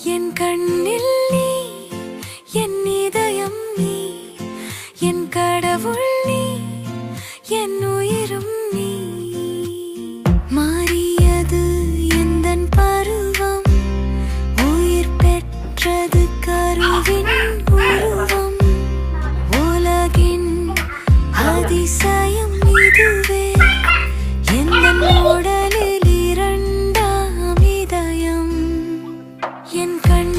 என் கண்ணில் நீ, என் இதயம் நீ, என் கடவுள் நீ, என் உயிரும் நீ. மாறியது எந்தன் பருவம், உயிர் பெற்றது கருவின் உருவம். உலகின் அதிசயம் இதுவே, எந்தன் உடலில் இரண்டாம் இதயம். என் கண்